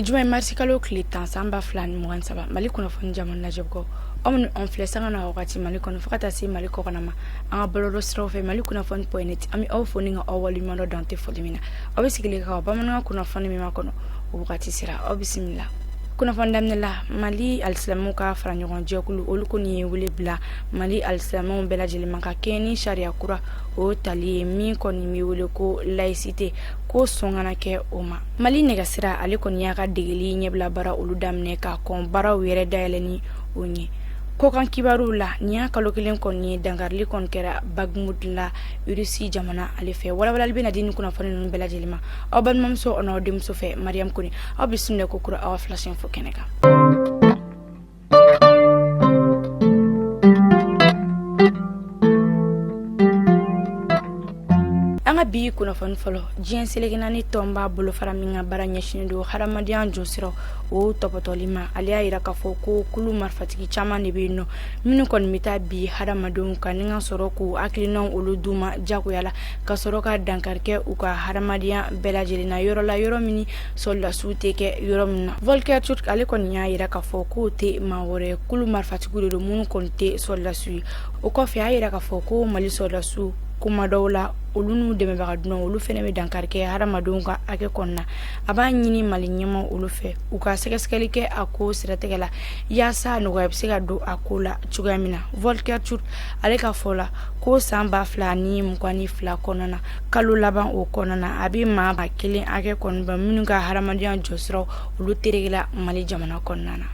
Bie jumɛn marsikalo tile 10 san 2027 Mali kunnafoni jamana lajɛbagaw aw minnu an filɛ sanga na wagati Mali kɔnɔ fo ka taa se Mali kɔkana ma an ka bɔlɔlɔ siraw fɛ Mali kunnafoni.net an bɛ aw fo ni ka aw waleɲuman dɔn dan tɛ foli min na aw bɛ sigilen ka bamanankan kunnafoni min ma kɔnɔ o wagati sera aw bisimila. Kunnafoni daminɛ la Mali alisilamɛw ka fara ɲɔgɔn jɛkulu olu kɔni ye wele bila Mali alisilamɛw bɛɛ lajɛlen ma ka kɛɲɛ ni sariya kura o tali ye min kɔni bɛ wele ko laïcité ko sɔn kana kɛ o ma. Mali nɛgɛsira ale kɔni y'a ka degeli ɲɛbila baara olu daminɛ ka kɔn baaraw yɛrɛ dayɛlɛ ni o ɲɛ. Kokan kibaru la ni y'a kalo kelen kɔni ye dankarili kɔni kɛra Bagmud la Rusi jamana ale fɛ walawalali bɛna di ni kunnafoni ninnu bɛɛ lajɛlen ma aw balimamuso o n'aw denmuso fɛ Mariam Kone aw bisimila ko kura aw flash info kɛnɛ kan. Anga bi kunnafoni fɔlɔ diɲɛ seleke naani tɔn b'a bolo fara min ka baara ɲɛsinnen don hadamadenya jɔsiraw o tɔpɔtɔli ma ale y'a yira k'a fɔ ko kulu marifatigi caman de bɛ yen nɔ minnu kɔni bɛ taa bi hadamadenw kan ni ka sɔrɔ k'u hakilinaw olu d'u ma jagoya la ka sɔrɔ ka dankari kɛ u ka hadamadenya bɛɛ lajɛlen na yɔrɔ la yɔrɔ min sɔlidasiw tɛ kɛ yɔrɔ min na. Volker Turk ale kɔni y'a yira k'a fɔ k'o tɛ maa wɛrɛ kulu marifatigiw de don minnu kɔni tɛ sɔlidasiw ye o kɔfɛ a y'a yira k'a fɔ ko Mali sɔlidasiw kuma dɔw la olu n'u dɛmɛbaga dunanw olu fɛnɛ bɛ dankari kɛ hadamadenw ka hakɛ kɔnɔna a b'a ɲini Mali ɲɛma olu fɛ u ka sɛgɛsɛgɛli kɛ a ko siratigɛ la yaasa nɔgɔya bɛ se ka don a ko la cogoya min na. Volker Turk ale ka fɔ la ko san 2022 kɔnɔna na kalo laban o kɔnɔna na a bɛ maa ba kelen hakɛ kɔni bɛ minnu ka hadamadenya jɔsiraw olu terikɛla Mali jamana kɔnɔna na.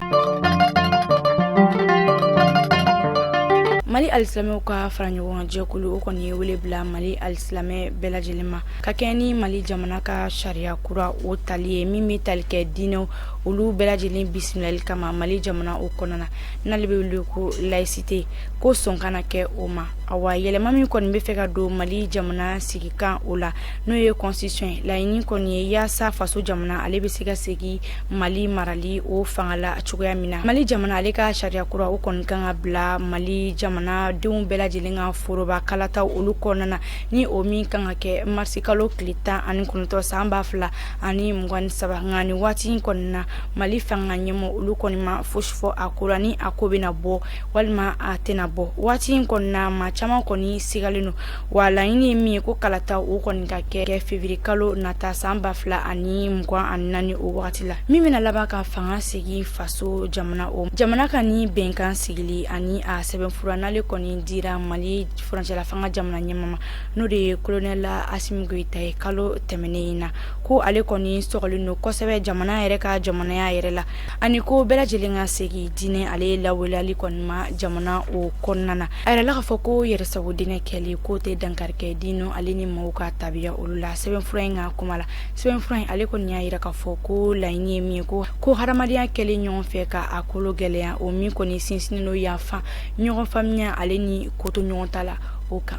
Mali alisilamɛw ka fara ɲɔgɔn jɛkulu o kɔni ye wele bila Mali alisilamɛ bɛɛ lajɛlen ma ka kɛɲɛ ni Mali jamana ka sariya kura o tali ye min bɛ tali kɛ diinɛw olu bɛɛ lajɛlen bisimilali kama Mali jamana o kɔnɔna na n'ale bɛ wele ko laïcité ko sɔn kana kɛ o ma. Awa yɛlɛma min kɔni bɛ fɛ ka don Mali jamana sigikan o la n'o ye constitution ye laɲini kɔni ye yaasa faso jamana ale bɛ se ka segin Mali marali o fanga la cogoya min na. Mali jamana ale ka sariya kura o kɔni kan ka bila Mali jamana denw bɛɛ lajɛlen ka foroba kalataw olu kɔnɔna na ni o min kan ka kɛ marsikalo tile 19 san 2023 nka ni waati in kɔni na Mali fanga ɲɛmɔgɔ olu kɔni ma fosi fɔ a ko la ni a ko bɛna bɔ walima a tɛna bɔ waati in kɔni na maa caman kɔni sigalen don wa laɲini ye min ye ko kalata o kɔni ka kɛ février kalo nata san 2024 o wagati la min bɛna laban ka fanga segin faso jamana o jamana ka ni bɛnkan sigili ani a sɛbɛnfura n'ale kɔni dira Mali furancɛla fanga jamana ɲɛma ma n'o de ye colonel Assimi Goïta ye kalo tɛmɛnen in na ko ale kɔni sɔgɔlen don kosɛbɛ jamana yɛrɛ ka jamanaya yɛrɛ la ani ko bɛɛ lajɛlen ka segin diinɛ ale lawaleyali kɔni ma jamana o kɔnɔna na a yɛrɛ la k'a fɔ ko yɛrɛsago diinɛ kɛli ko tɛ dankari kɛ diinɛ ale ni maaw ka tabiya olu la sɛbɛnfura in ka kuma la sɛbɛnfura in ale kɔni y'a yira k'a fɔ ko laɲini ye min ye ko hadamadenya kɛlen ɲɔgɔn fɛ ka a kolo gɛlɛya o min kɔni sinsinnen don yafa ɲɔgɔn faamuya ale ni koto ɲɔgɔn ta la o kan.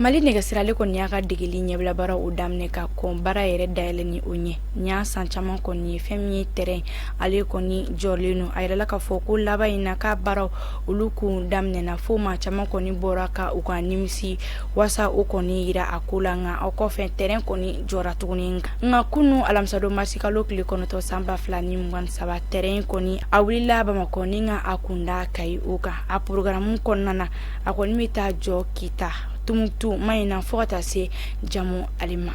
Mali nɛgɛsira ale kɔni y'a ka degeli ɲɛbila baara o daminɛ ka kɔn baara yɛrɛ dayɛlɛ ni o ɲɛ ni y'a san caman kɔni ye fɛn min ye terrain ale kɔni jɔlen don a yɛrɛla k'a fɔ ko laban in na k'a baaraw olu kun daminɛna fo maa caman kɔni bɔra ka u ka nimisi waasa o kɔni yira a ko la nka aw kɔfɛ terrain kɔni jɔra tuguni nka kunu alamisadon marsikalo tile 9 san 2023 terrain kɔni a wulila Bamakɔ ni ka a kunda Kayi o kan a programme kɔnɔna na a kɔni bɛ taa jɔ Kita Tumutu mayina fo ka taa se Jamu Alima.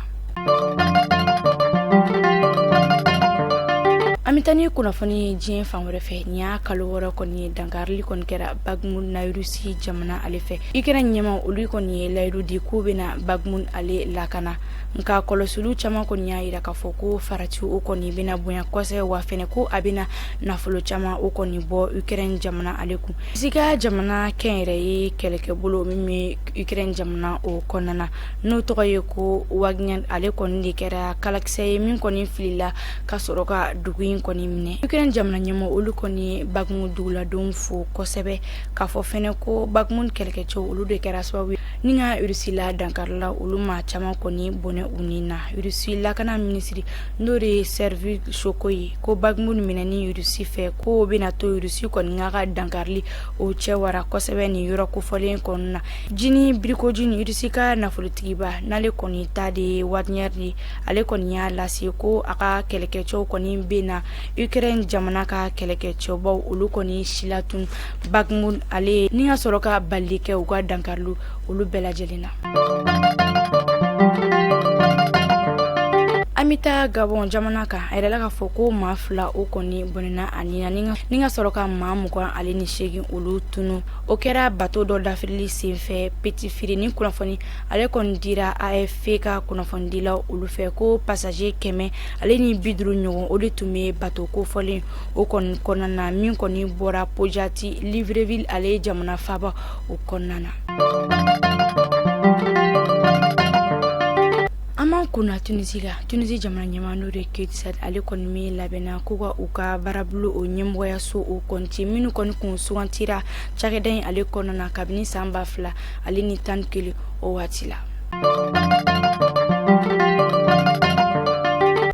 An bɛ taa ni kunnafoni diɲɛ fan wɛrɛ fɛ ni y'a kalo wɔɔrɔ kɔni ye dankarili kɔni kɛra Bagmud na Rusi jamana ale fɛ Ukraine ɲɛma olu kɔni ye layidu di k'u bɛna Bagmud ale lakana nka kɔlɔsiliw caman kɔni y'a yira k'a fɔ ko faratiw o kɔni bɛna bonya kosɛbɛ wa fɛnɛ ko a bɛna nafolo caman o kɔni bɔ Ukraine jamana ale kun sika jamana kɛnyɛrɛye kɛlɛkɛbolo min bɛ Ukraine jamana o kɔnɔna na n'o tɔgɔ ye ko Wagner ale kɔni de kɛra kalakisɛ ye min kɔni filila ka sɔrɔ ka dugu in kɔni minɛ Ukraine jamana ɲɛmɔgɔ olu kɔni Bakhmut duguladenw fo kosɛbɛ k'a fɔ fɛnɛ ko Bakhmut kɛlɛkɛcɛw olu de kɛra sababu ni ka Russie la dankarila olu ma caman kɔni bɔnɛ u ni na Russie lakana ministre n'o de ye Sergei Shoigu ye ko Bakhmut minɛni Russie fɛ ko bɛna to Russie kɔni ka dankarili o cɛ wara kosɛbɛ ni yɔrɔ kofɔlen kɔnɔna na jini biriko jini Russie ka nafolotigiba n'ale kɔni ta de Wagner de ale kɔni y'a lase ko a ka kɛlɛkɛcɛw kɔni bɛna Ukraine jamana ka kɛlɛkɛcɛbaw olu kɔni silatun Bakhmut ale ni ka sɔrɔ ka bali kɛ u ka dankarilu olu bɛɛ lajɛlen na Amita Gabon jamana kan a yɛrɛla k'a fɔ ko maa 2 o kɔni bɔnɛna a ni ka sɔrɔ ka maa 28 olu tunu o kɛra bateau dɔ dafirili senfɛ Petit Firi ni kunnafoni ale kɔni dira AFP ka kunnafonidila olu fɛ ko passager 100 ale ni 50 ɲɔgɔn o de tun bɛ bateau kofɔlen o kɔni kɔnɔna na min kɔni bɔra Pojati Libreville ale jamana faba o kɔnɔna na Aman kuna Tunisie jamana ɲɛmaa n'o de Kais Saied ale kɔni mi labɛnna ko ka u ka baarabolo o ɲɛmɔgɔyaso o kɔnti minnu kɔni kun sugantira cakɛda in ale kɔnɔna na kabini san 2000 ale ni 11 o waati la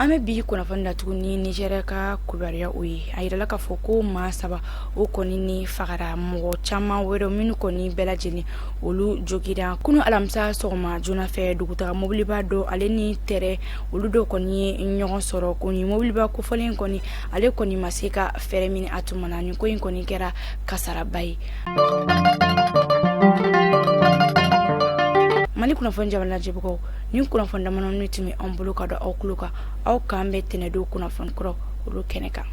Ame bi kunnafoni la tuguni Nigeria ka kubariya o ye a yirala k'a fɔ ko maa 3 o kɔni ni fagara mɔgɔ caman wɛrɛ minnu kɔni bɛɛ lajɛlen olu jogira kunu alamisa sɔgɔma joona fɛ dugutaga mobiliba dɔ ale ni tɛrɛ olu dɔ kɔni ye ɲɔgɔn sɔrɔ ko ni mobiliba kofɔlen kɔni ale kɔni ma se ka fɛrɛ minɛ a tuma na ni ko in kɔni kɛra kasaraba ye Mali kunnafoni jamana lajɛbagaw ni kunnafoni damadɔni ne tun bɛ an bolo ka don aw tulo kan aw k'an bɛ tɛnɛdo kunnafoni kɔrɔ olu kɛnɛ kan